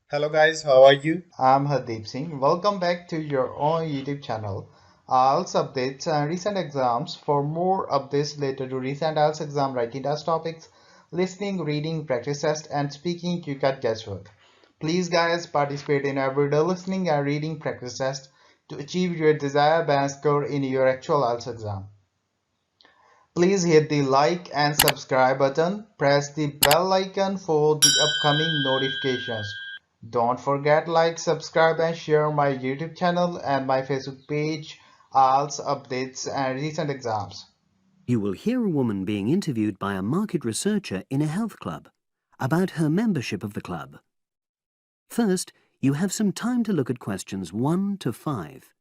Hello guys, how are you? I'm Hardeep Singh. Welcome back to your own YouTube channel. IELTS updates and recent exams. For more updates related to recent IELTS exam writing test topics, listening, reading, practice test, and speaking, you got guesswork. Please, guys, participate in everyday listening and reading practice test to achieve your desired band score in your actual IELTS exam. Please hit the like and subscribe button. Press the bell icon for the upcoming notifications. Don't forget like, subscribe and share my YouTube channel and my Facebook page, IELTS updates and recent exams. You will hear a woman being interviewed by a market researcher in a health club about her membership of the club. First, you have some time to look at questions 1 to 5.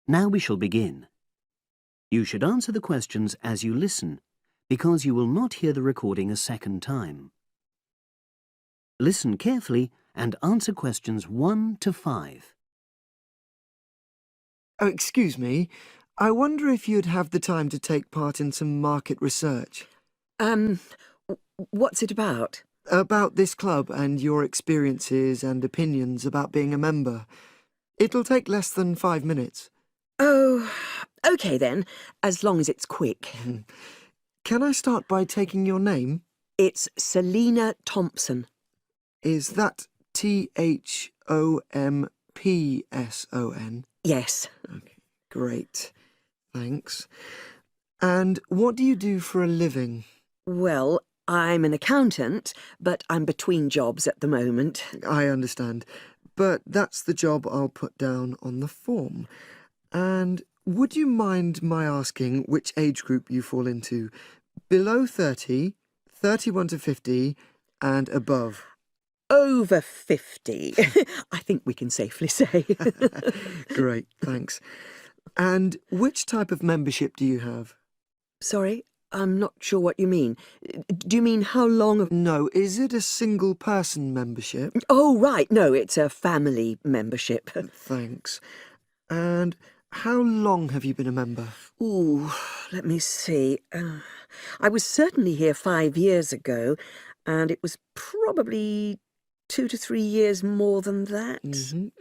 Now we shall begin. You should answer the questions as you listen, because you will not hear the recording a second time. Listen carefully and answer questions 1 to 5. Oh, excuse me. I wonder if you'd have the time to take part in some market research. What's it about? About this club and your experiences and opinions about being a member. It'll take less than 5 minutes. Oh, OK then, as long as it's quick. Can I start by taking your name? It's Selina Thompson. Is that Thompson? Yes. Okay, great. Thanks. And what do you do for a living? Well, I'm an accountant, but I'm between jobs at the moment. I understand. But that's the job I'll put down on the form. And would you mind my asking which age group you fall into? Below 30, 31 to 50, and above? Over 50, I think we can safely say. Great, thanks. And which type of membership do you have? Sorry, I'm not sure what you mean. Do you mean how long? No, is it a single-person membership? Oh, right, no, it's a family membership. Thanks. And how long have you been a member? Ooh, let me see. I was certainly here 5 years ago, and it was probably 2 to 3 years more than that.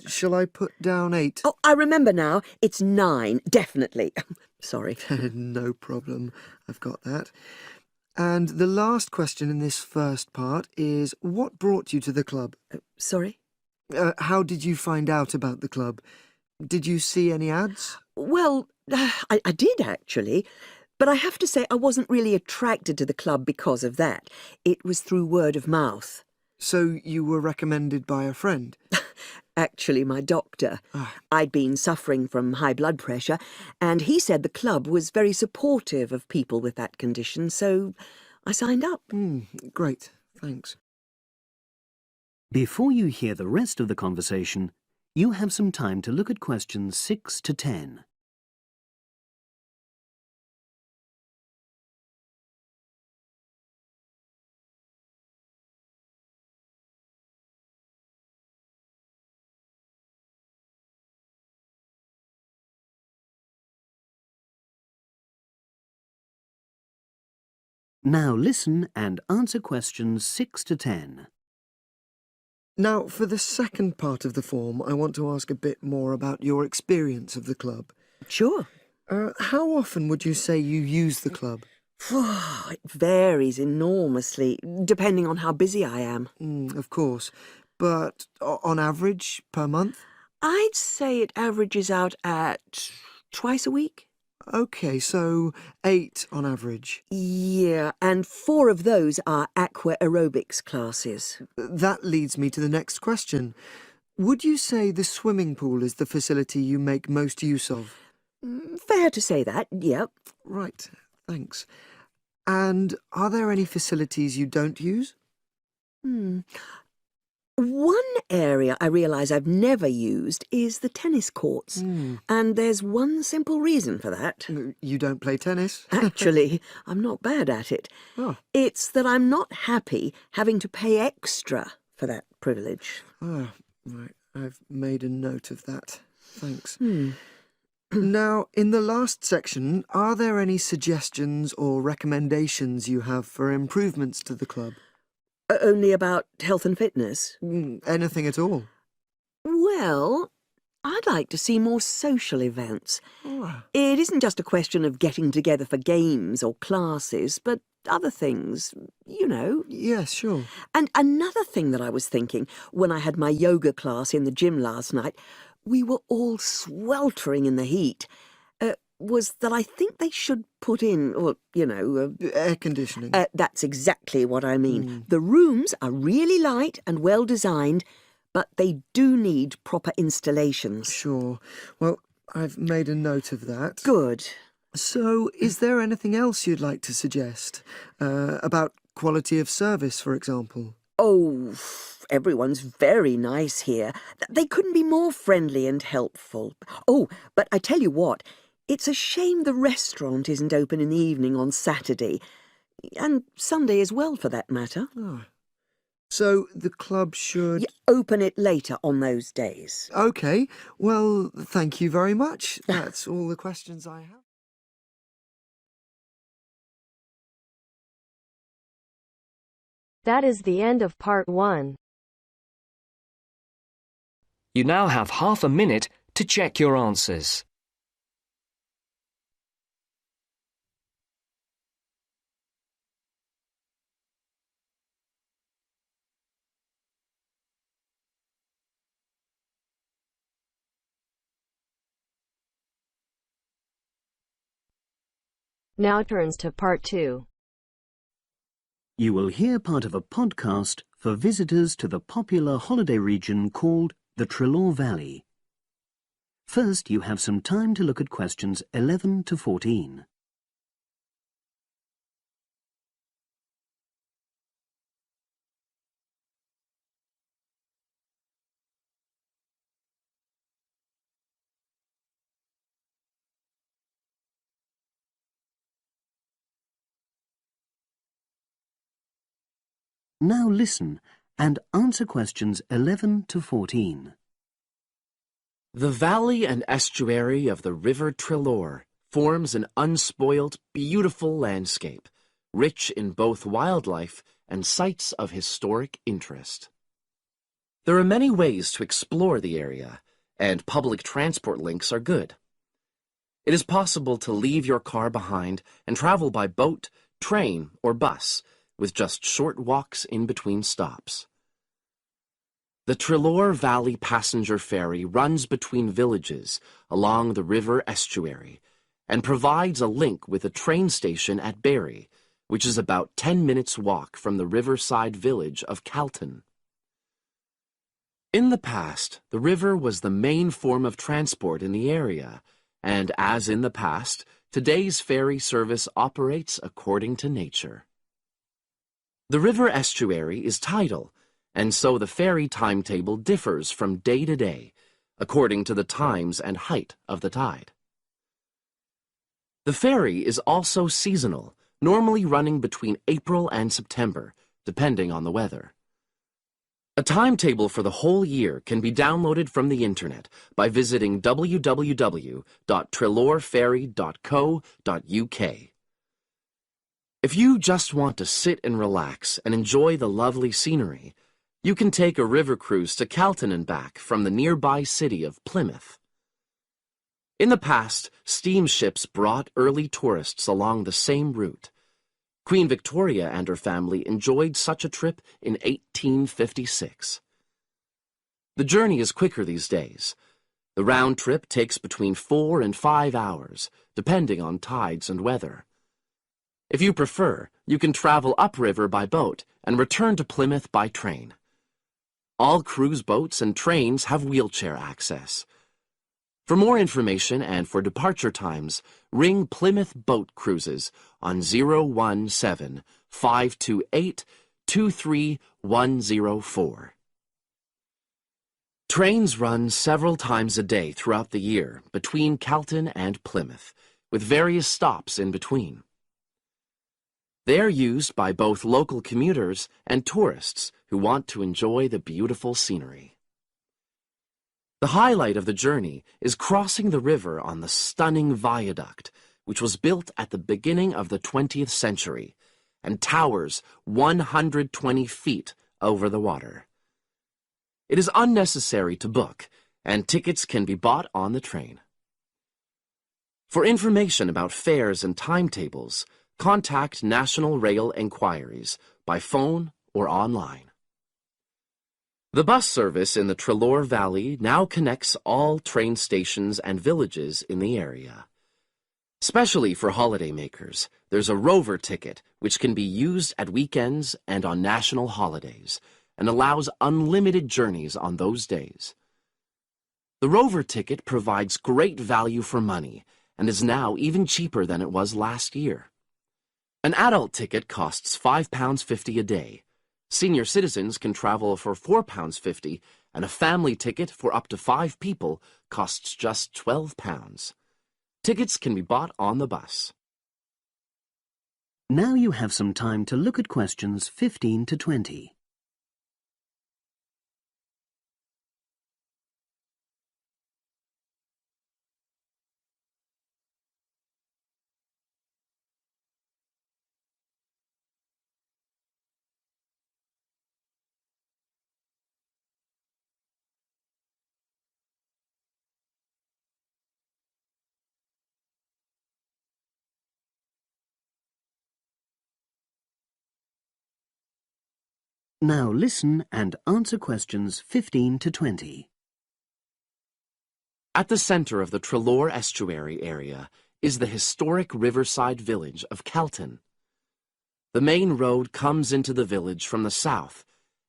Shall I put down 8? Oh, I remember now. It's 9, definitely. Sorry. No problem. I've got that. And the last question in this first part is, what brought you to the club? Sorry? How did you find out about the club? Did you see any ads? Well, I did actually, but I have to say I wasn't really attracted to the club because of that. It was through word of mouth. So you were recommended by a friend? Actually, my doctor. I'd been suffering from high blood pressure, and he said the club was very supportive of people with that condition, so I signed up. Great, thanks. Before you hear the rest of the conversation, you have some time to look at questions 6 to 10. Now listen and answer questions 6 to 10. Now, for the second part of the form, I want to ask a bit more about your experience of the club. Sure. How often would you say you use the club? It varies enormously, depending on how busy I am. Of course. But on average, per month? I'd say it averages out at twice a week. OK, so 8 on average. Yeah, and 4 of those are aqua aerobics classes. That leads me to the next question. Would you say the swimming pool is the facility you make most use of? Fair to say that, yep. Right, thanks. And are there any facilities you don't use? One area I realise I've never used is the tennis courts. And there's one simple reason for that. You don't play tennis? Actually, I'm not bad at it. Oh. It's that I'm not happy having to pay extra for that privilege. Ah, right. I've made a note of that. Thanks. Now, in the last section, are there any suggestions or recommendations you have for improvements to the club? Only about health and fitness? Anything at all? Well, I'd like to see more social events. Oh. It isn't just a question of getting together for games or classes, but other things, you know. Yes, sure. And another thing that I was thinking when I had my yoga class in the gym last night, we were all sweltering in the heat, was that I think they should put in, or, you know... air conditioning. That's exactly what I mean. The rooms are really light and well designed, but they do need proper installations. Sure. Well, I've made a note of that. Good. So, is there anything else you'd like to suggest? About quality of service, for example? Oh, everyone's very nice here. They couldn't be more friendly and helpful. Oh, but I tell you what, it's a shame the restaurant isn't open in the evening on Saturday, and Sunday as well, for that matter. Oh. So, the club should... open it later on those days. OK. Well, thank you very much. That's all the questions I have. That is the end of part 1. You now have half a minute to check your answers. Now turns to part 2. You will hear part of a podcast for visitors to the popular holiday region called the Trelaw Valley. First, you have some time to look at questions 11 to 14. Now listen and answer questions 11 to 14. The valley and estuary of the River Trelaw forms an unspoilt, beautiful landscape, rich in both wildlife and sites of historic interest. There are many ways to explore the area, and public transport links are good. It is possible to leave your car behind and travel by boat, train, or bus, with just short walks in between stops. The Trelaw Valley Passenger Ferry runs between villages along the river estuary and provides a link with a train station at Barry, which is about 10 minutes' walk from the riverside village of Calton. In the past, the river was the main form of transport in the area, and as in the past, today's ferry service operates according to nature. The river estuary is tidal, and so the ferry timetable differs from day to day, according to the times and height of the tide. The ferry is also seasonal, normally running between April and September, depending on the weather. A timetable for the whole year can be downloaded from the internet by visiting www.trelawferry.co.uk. If you just want to sit and relax and enjoy the lovely scenery, you can take a river cruise to Calton and back from the nearby city of Plymouth. In the past, steamships brought early tourists along the same route. Queen Victoria and her family enjoyed such a trip in 1856. The journey is quicker these days. The round trip takes between 4 and 5 hours, depending on tides and weather. If you prefer, you can travel upriver by boat and return to Plymouth by train. All cruise boats and trains have wheelchair access. For more information and for departure times, ring Plymouth Boat Cruises on 017-528-23104. Trains run several times a day throughout the year between Calton and Plymouth, with various stops in between. They are used by both local commuters and tourists who want to enjoy the beautiful scenery. The highlight of the journey is crossing the river on the stunning viaduct, which was built at the beginning of the 20th century and towers 120 feet over the water. It is unnecessary to book, and tickets can be bought on the train. For information about fares and timetables, contact National Rail Enquiries by phone or online. The bus service in the Treloar Valley now connects all train stations and villages in the area. Especially for holidaymakers, there's a Rover ticket which can be used at weekends and on national holidays, and allows unlimited journeys on those days. The Rover ticket provides great value for money and is now even cheaper than it was last year. An adult ticket costs £5.50 a day. Senior citizens can travel for £4.50, and a family ticket for up to 5 people costs just £12. Tickets can be bought on the bus. Now you have some time to look at questions 15 to 20. Now listen and answer questions 15 to 20. At the center of the Treloar estuary area is the historic riverside village of Calton. The main road comes into the village from the south,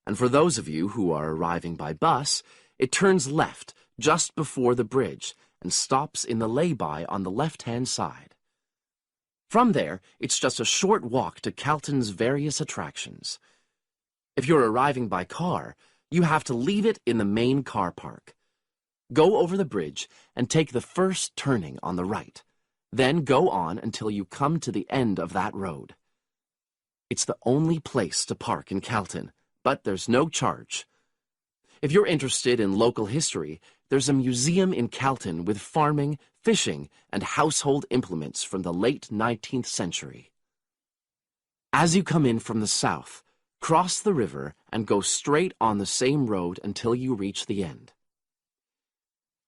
and for those of you who are arriving by bus, it turns left just before the bridge and stops in the lay-by on the left-hand side. From there, it's just a short walk to Calton's various attractions. If you're arriving by car, you have to leave it in the main car park. Go over the bridge and take the first turning on the right. Then go on until you come to the end of that road. It's the only place to park in Calton, but there's no charge. If you're interested in local history, there's a museum in Calton with farming, fishing, and household implements from the late 19th century. As you come in from the south, cross the river and go straight on the same road until you reach the end.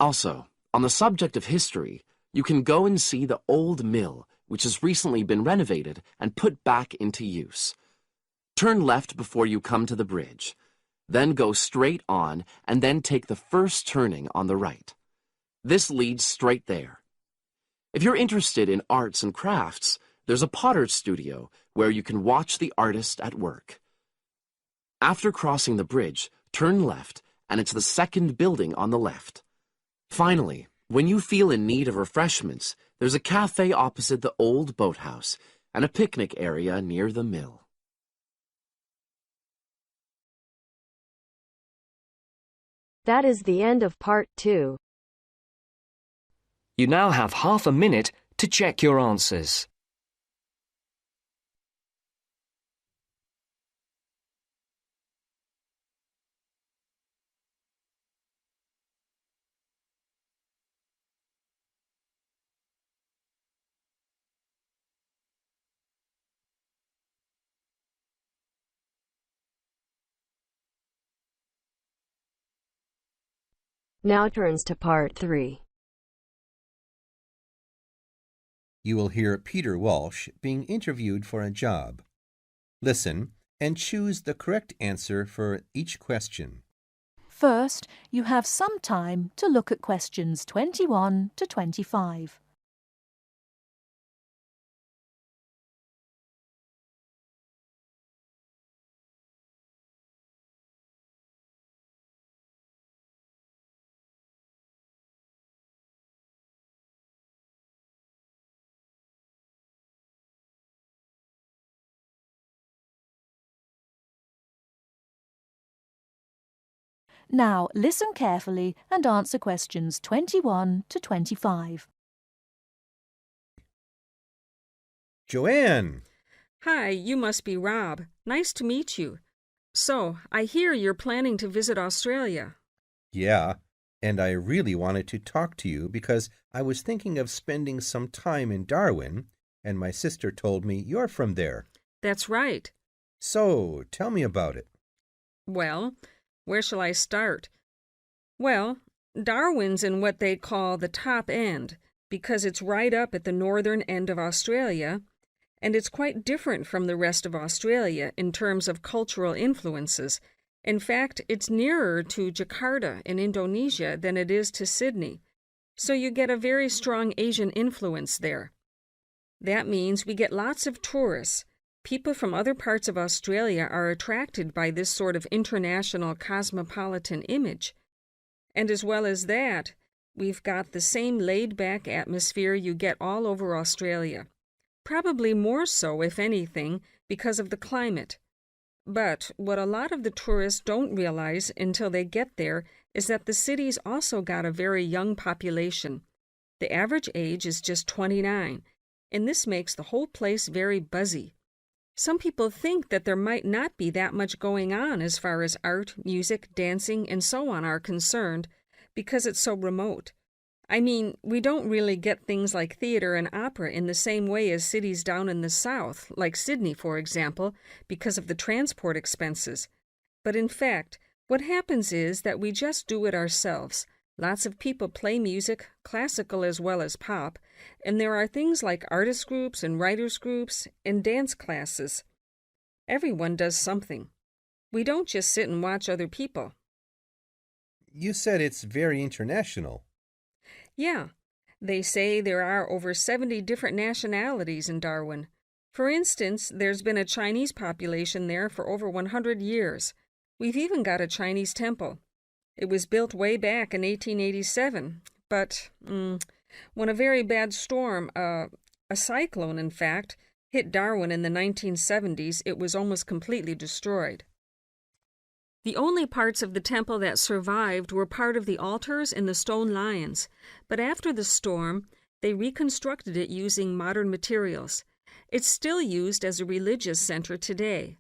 Also, on the subject of history, you can go and see the old mill, which has recently been renovated and put back into use. Turn left before you come to the bridge. Then go straight on and then take the first turning on the right. This leads straight there. If you're interested in arts and crafts, there's a potter's studio where you can watch the artist at work. After crossing the bridge, turn left, and it's the second building on the left. Finally, when you feel in need of refreshments, there's a cafe opposite the old boathouse and a picnic area near the mill. That is the end of part 2. You now have half a minute to check your answers. Now turns to part 3. You will hear Peter Walsh being interviewed for a job. Listen and choose the correct answer for each question. First, you have some time to look at questions 21 to 25. Now listen carefully and answer questions 21 to 25. Joanne! Hi, you must be Rob. Nice to meet you. So, I hear you're planning to visit Australia. Yeah, and I really wanted to talk to you because I was thinking of spending some time in Darwin, and my sister told me you're from there. That's right. So, tell me about it. Well, where shall I start? Well, Darwin's in what they call the top end, because it's right up at the northern end of Australia, and it's quite different from the rest of Australia in terms of cultural influences. In fact, it's nearer to Jakarta in Indonesia than it is to Sydney, so you get a very strong Asian influence there. That means we get lots of tourists. People from other parts of Australia are attracted by this sort of international cosmopolitan image. And as well as that, we've got the same laid-back atmosphere you get all over Australia. Probably more so, if anything, because of the climate. But what a lot of the tourists don't realize until they get there is that the city's also got a very young population. The average age is just 29, and this makes the whole place very buzzy. Some people think that there might not be that much going on as far as art, music, dancing, and so on are concerned, because it's so remote. I mean, we don't really get things like theater and opera in the same way as cities down in the south, like Sydney, for example, because of the transport expenses. But in fact, what happens is that we just do it ourselves. Lots of people play music, classical as well as pop, and there are things like artist groups and writers groups and dance classes. Everyone does something. We don't just sit and watch other people. You said it's very international. Yeah, they say there are over 70 different nationalities in Darwin. For instance, there's been a Chinese population there for over 100 years. We've even got a Chinese temple. It was built way back in 1887, but when a very bad storm, a cyclone in fact, hit Darwin in the 1970s, it was almost completely destroyed. The only parts of the temple that survived were part of the altars and the stone lions, but after the storm, they reconstructed it using modern materials. It's still used as a religious center today,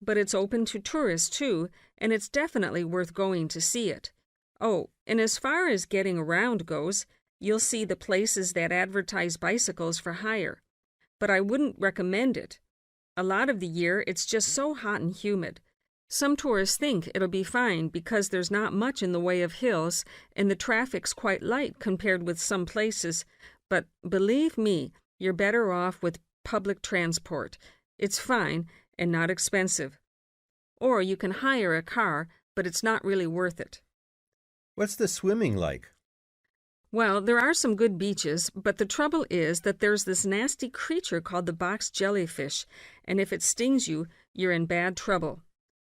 but it's open to tourists too, and it's definitely worth going to see it. Oh, and as far as getting around goes, you'll see the places that advertise bicycles for hire, but I wouldn't recommend it. A lot of the year, it's just so hot and humid. Some tourists think it'll be fine because there's not much in the way of hills and the traffic's quite light compared with some places, but believe me, you're better off with public transport. It's fine and not expensive. Or you can hire a car, but it's not really worth it. What's the swimming like? Well, there are some good beaches, but the trouble is that there's this nasty creature called the box jellyfish, and if it stings you, you're in bad trouble.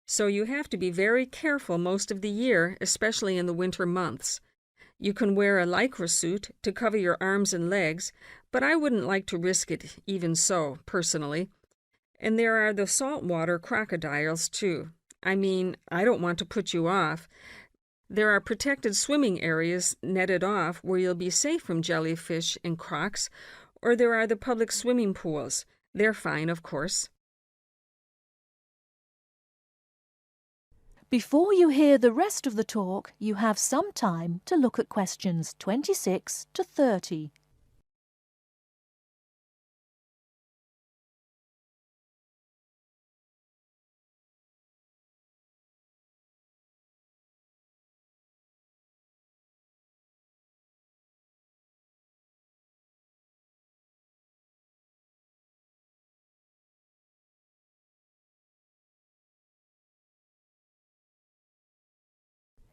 So you have to be very careful most of the year, especially in the winter months. You can wear a lycra suit to cover your arms and legs, but I wouldn't like to risk it even so, personally. And there are the saltwater crocodiles, too. I mean, I don't want to put you off. There are protected swimming areas netted off where you'll be safe from jellyfish and crocs, or there are the public swimming pools. They're fine, of course. Before you hear the rest of the talk, you have some time to look at questions 26 to 30.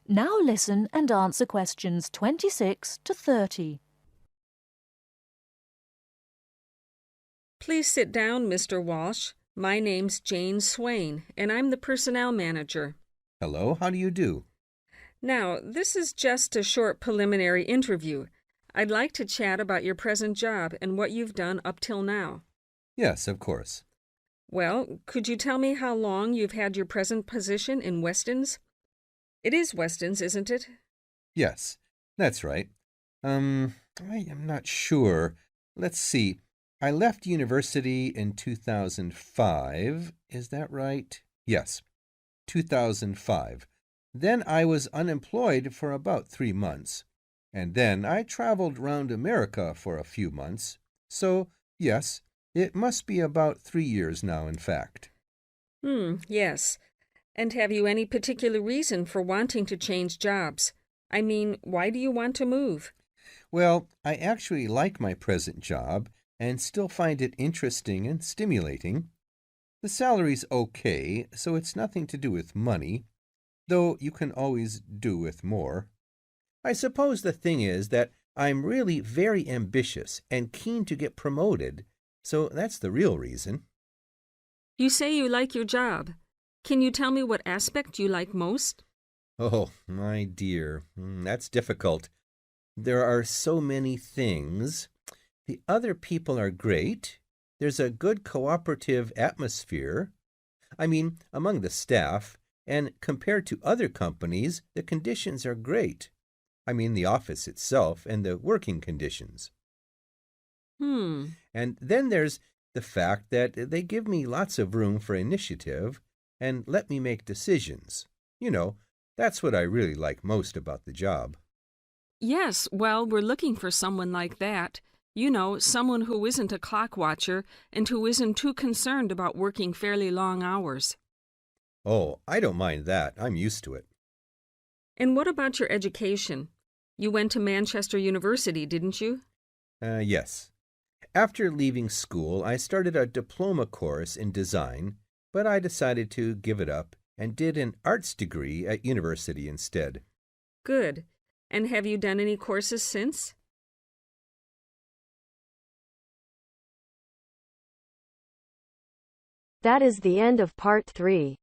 Now listen and answer questions 26 to 30. Please sit down, Mr. Walsh. My name's Jane Swain, and I'm the personnel manager. Hello, how do you do? Now, this is just a short preliminary interview. I'd like to chat about your present job and what you've done up till now. Yes, of course. Well, could you tell me how long you've had your present position in Weston's? It is Weston's, isn't it? Yes, that's right. I am not sure. Let's see. I left university in 2005. Is that right? Yes, 2005. Then I was unemployed for about 3 months. And then I traveled round America for a few months. So, yes, it must be about 3 years now, in fact. Yes. And have you any particular reason for wanting to change jobs? I mean, why do you want to move? Well, I actually like my present job and still find it interesting and stimulating. The salary's okay, so it's nothing to do with money, though you can always do with more. I suppose the thing is that I'm really very ambitious and keen to get promoted, so that's the real reason. You say you like your job. Can you tell me what aspect you like most? Oh, my dear, that's difficult. There are so many things. The other people are great. There's a good cooperative atmosphere. I mean, among the staff, and compared to other companies, the conditions are great. I mean, the office itself and the working conditions. And then there's the fact that they give me lots of room for initiative and let me make decisions. You know, that's what I really like most about the job. Yes, well, we're looking for someone like that. You know, someone who isn't a clock watcher and who isn't too concerned about working fairly long hours. Oh, I don't mind that. I'm used to it. And what about your education? You went to Manchester University, didn't you? Yes. After leaving school, I started a diploma course in design, but I decided to give it up and did an arts degree at university instead. Good. And have you done any courses since? That is the end of part 3.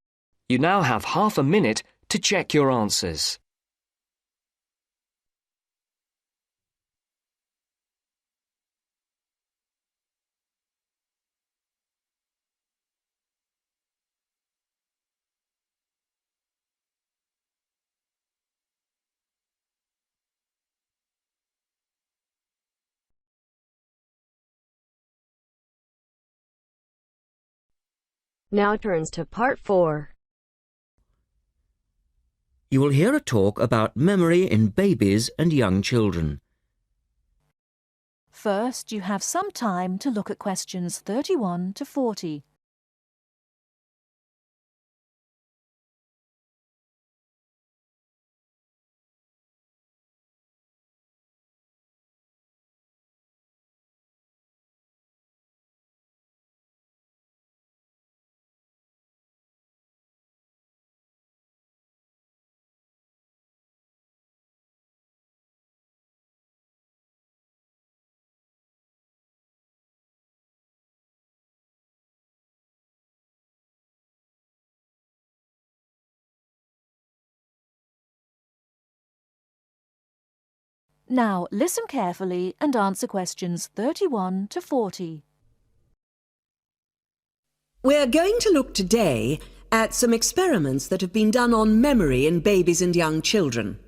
You now have half a minute to check your answers. Now turns to part 4. You will hear a talk about memory in babies and young children. First, you have some time to look at questions 31 to 40. Now listen carefully and answer questions 31 to 40. We're going to look today at some experiments that have been done on memory in babies and young children.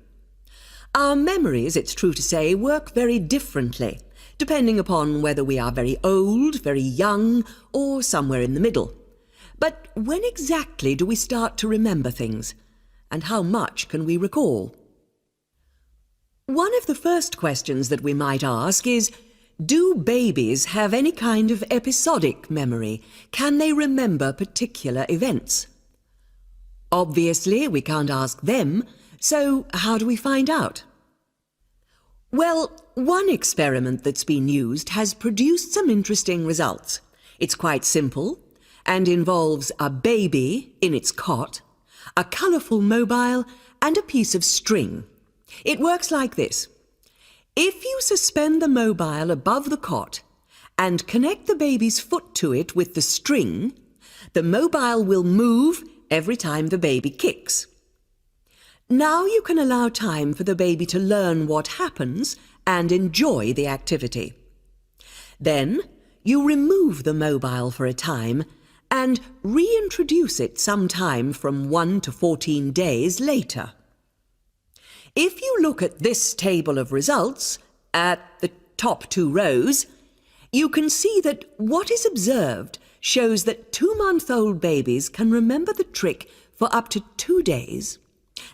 Our memories, it's true to say, work very differently, depending upon whether we are very old, very young, or somewhere in the middle. But when exactly do we start to remember things? And how much can we recall? One of the first questions that we might ask is, do babies have any kind of episodic memory? Can they remember particular events? Obviously, we can't ask them, so how do we find out? Well, one experiment that's been used has produced some interesting results. It's quite simple and involves a baby in its cot, a colourful mobile, and a piece of string. It works like this. If you suspend the mobile above the cot and connect the baby's foot to it with the string, the mobile will move every time the baby kicks. Now you can allow time for the baby to learn what happens and enjoy the activity. Then you remove the mobile for a time and reintroduce it sometime from 1 to 14 days later. If you look at this table of results, at the top 2 rows, you can see that what is observed shows that 2-month-old babies can remember the trick for up to 2 days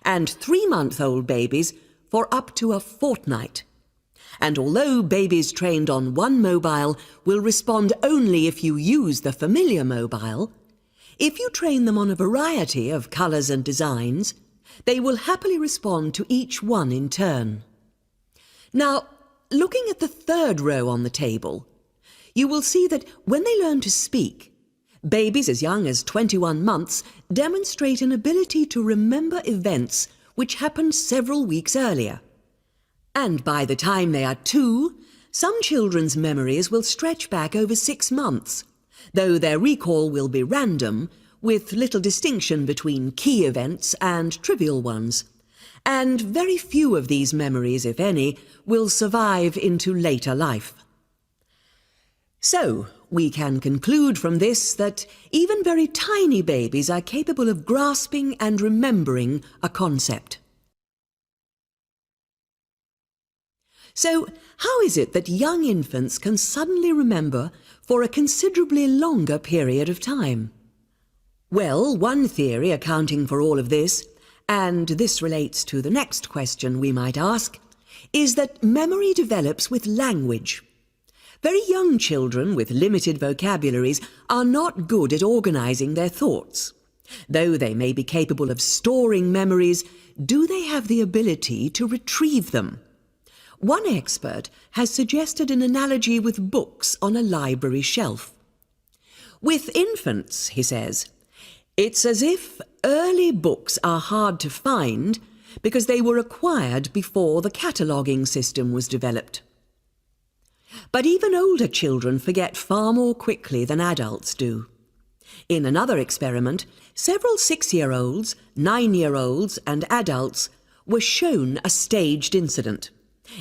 and 3-month-old babies for up to a fortnight. And although babies trained on one mobile will respond only if you use the familiar mobile, if you train them on a variety of colours and designs, they will happily respond to each one in turn. Now, looking at the 3rd row on the table, you will see that when they learn to speak, babies as young as 21 months demonstrate an ability to remember events which happened several weeks earlier. And by the time they are 2, some children's memories will stretch back over 6 months, though their recall will be random, with little distinction between key events and trivial ones. And very few of these memories, if any, will survive into later life. So, we can conclude from this that even very tiny babies are capable of grasping and remembering a concept. So, how is it that young infants can suddenly remember for a considerably longer period of time? Well, one theory accounting for all of this, and this relates to the next question we might ask, is that memory develops with language. Very young children with limited vocabularies are not good at organising their thoughts. Though they may be capable of storing memories, do they have the ability to retrieve them? One expert has suggested an analogy with books on a library shelf. With infants, he says, it's as if early books are hard to find because they were acquired before the cataloguing system was developed. But even older children forget far more quickly than adults do. In another experiment, several 6-year-olds, 9-year-olds and adults were shown a staged incident.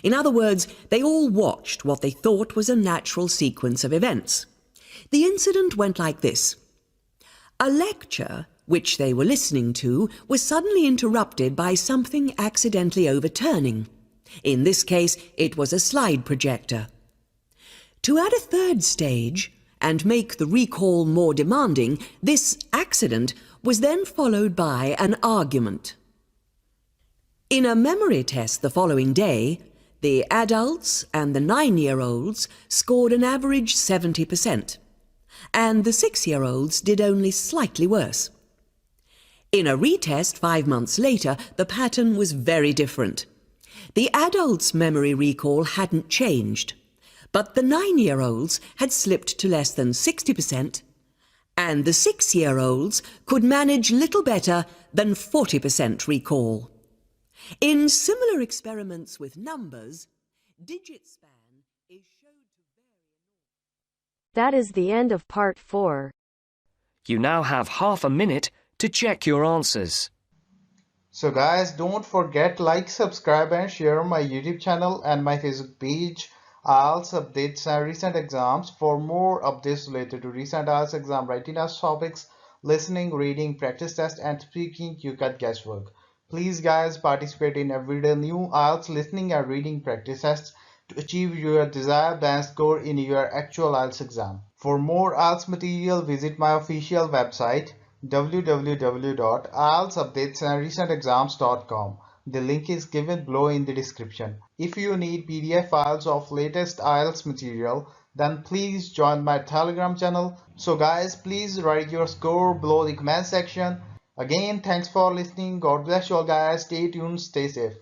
In other words, they all watched what they thought was a natural sequence of events. The incident went like this. A lecture, which they were listening to, was suddenly interrupted by something accidentally overturning. In this case, it was a slide projector. To add a 3rd stage, and make the recall more demanding, this accident was then followed by an argument. In a memory test the following day, the adults and the 9-year-olds scored an average 70%, and the 6-year-olds did only slightly worse. In a retest 5 months later, the pattern was very different. The adults' memory recall hadn't changed, but the 9-year-olds had slipped to less than 60%, and the 6-year-olds could manage little better than 40% recall. In similar experiments with numbers, digit span is shown to vary. That is the end of part 4. You now have half a minute to check your answers. So guys, don't forget like, subscribe and share my YouTube channel and my Facebook page, IELTS updates and recent exams. For more updates related to recent IELTS exam writing test topics, listening, reading, practice test and speaking, you got guesswork. Please guys, participate in everyday new IELTS listening and reading practice tests to achieve your desired band score in your actual IELTS exam. For more IELTS material, visit my official website www.ieltsupdatesandrecentexams.com. The link is given below in the description. If you need PDF files of latest IELTS material, then please join my Telegram channel. So guys, please write your score below the comment section. Again, thanks for listening. God bless you all guys. Stay tuned, stay safe.